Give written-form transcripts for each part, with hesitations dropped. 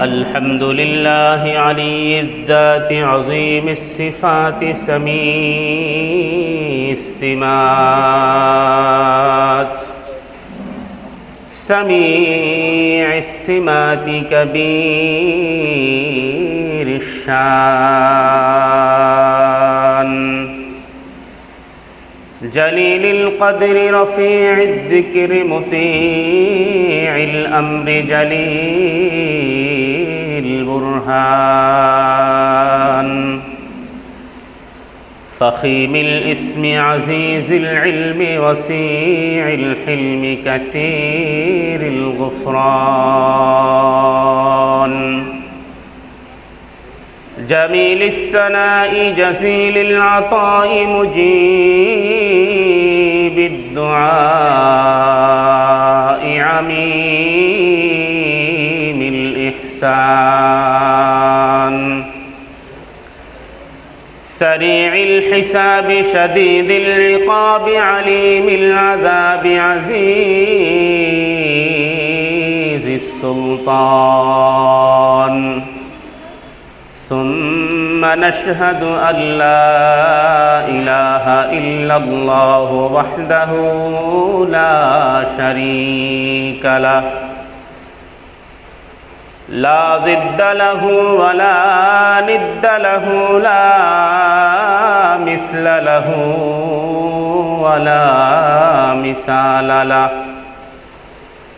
الحمد لله علي الذات عظيم الصفات سميع السمات كبير الشان جليل القدر رفيع الذكر مطيع الأمر جليل البرهان فخيم الاسم عزيز العلم وسيع الحلم كثير الغفران جميل الثناء جزيل العطاء مجيب الدعاء عميم الإحسان سريع الحساب شديد العقاب عليم العذاب عزيز السلطان ثم نشهد أن لا إله إلا الله وحده لا شريك له لا ضد له ولا ند له لا مثل له ولا مثال له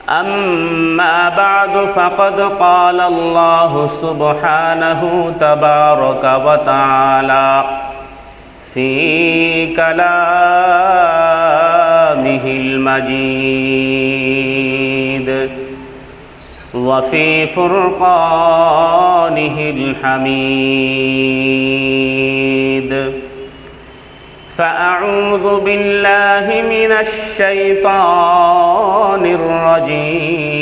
أما بعد فقد قال الله سبحانه تبارك وتعالى في كلامه المجيد وفي فرقانه الحميد فأعوذ بالله من الشيطان الرجيم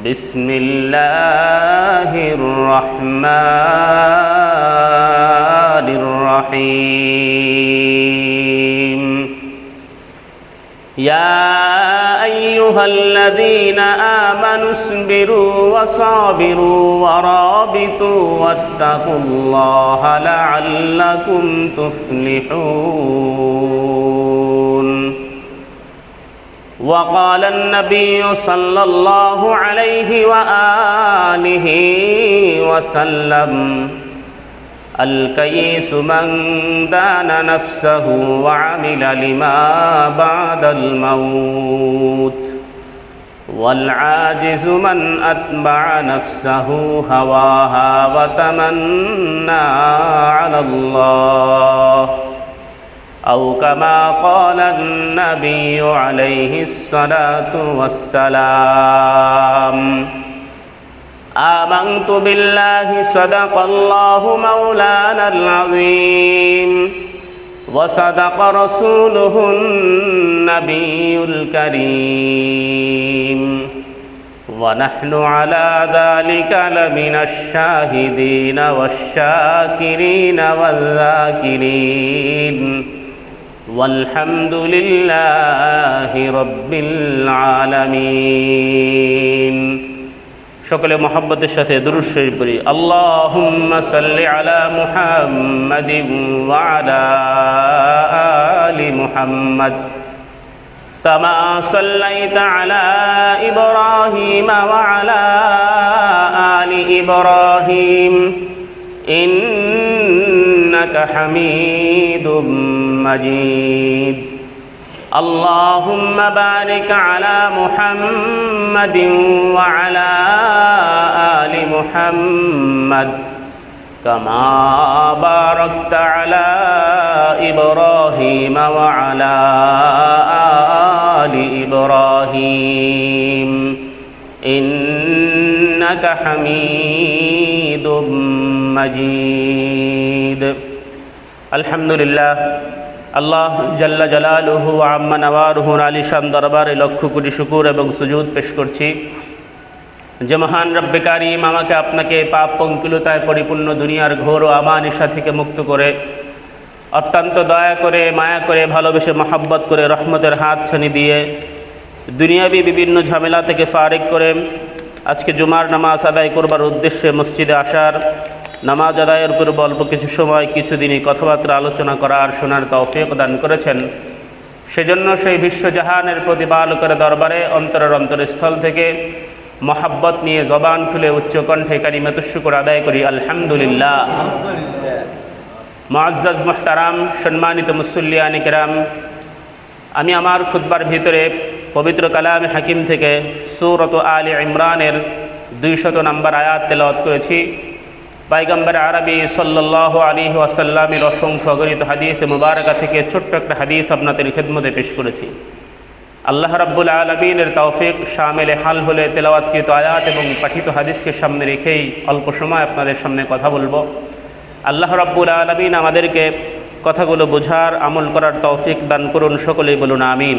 بسم الله الرحمن الرحيم يا أيها الذين آمنوا اصبروا وصابروا ورابطوا واتقوا الله لعلكم تفلحون وقال النبي صلى الله عليه وآله وسلم الكيس من دان نفسه وعمل لما بعد الموت والعاجز من أتبع نفسه هواها وتمنى على الله أو كما قال النبي عليه الصلاة والسلام آمنت بالله صدق الله مولانا العظيم وصدق رسوله النبي الكريم ونحن على ذلك لمن الشاهدين والشاكرين والذاكرين والحمد لله رب العالمين সকলে মহব্বতের সাথে দুরূদ শরীফ পড়ি আল্লাহুম্মা সাল্লি আলা মুহাম্মাদিন ওয়া আলা আলি মুহাম্মাদ কামা সাল্লাইতা আলা ইব্রাহিম ওয়া আলা আলি ইব্রাহিম ইন্নাকা হামিদুম মাজিদ اللهم بارك على محمد وعلى آل محمد كما باركت على إبراهيم وعلى آل إبراهيم إنك حميد مجيد الحمد لله আল্লাহ জাল্লা জালালুহু ওয়া আম্মা নওয়ারুহুর আলিশান দরবারে লক্ষ কোটি শুকর এবং সুজুদ পেশ করছি যে মহান রব্বে কারীম আমাকে আপনাকে পাপ পঙ্কিলতায় পরিপূর্ণ দুনিয়ার ঘোর ও আমানিশা থেকে মুক্ত করে অত্যন্ত দয়া করে মায়া করে ভালোবেসে মহব্বত করে রহমতের হাত ছানি দিয়ে দুনিয়াবি বিভিন্ন ঝামেলা থেকে ফারিগ করে আজকে জুমার নামাজ আদায় করবার উদ্দেশ্যে মসজিদে আসার, নামাজ আদায়ের পূর্বে অল্প কিছু সময় কিছুদিনই কথাবার্তা আলোচনা করার শোনার তৌফিক দান করেছেন। সেজন্য সেই বিশ্বজাহানের প্রতিপালকের দরবারে অন্তরের অন্তরস্থল থেকে মহাব্বত নিয়ে জবান খুলে উচ্চকণ্ঠে কালিমাতুশ শুকর আদায় করি, আলহামদুলিল্লাহ। মুআজ্জাজ মুহতারাম, সম্মানিত মুসল্লিয়ানে কেরাম, আমি আমার খুতবার ভিতরে পবিত্র কালামে হাকিম থেকে সূরাত আলে ইমরানের 200 নম্বর আয়াত তেলাওয়াত করেছি। পয়গম্বর আরবি সাল্লাল্লাহু আলাইহি ওয়াসাল্লামের অসংখ্য অগণিত হাদিসে মুবারাকা থেকে ছোট্ট একটা হাদিস আপনাদের খিদমতে পেশ করেছি। আল্লাহ রাব্বুল আলামিনের তৌফিক শামিলে হাল হলে তেলাওয়াতকৃত আয়াত এবং পাঠিত হাদিসকে সামনে রেখেই অল্প সময় আপনাদের সামনে কথা বলবো। আল্লাহ রাব্বুল আলামিন আমাদেরকে কথাগুলো বোঝার, আমল করার তৌফিক দান করুন, সকলেই বলুন আমিন।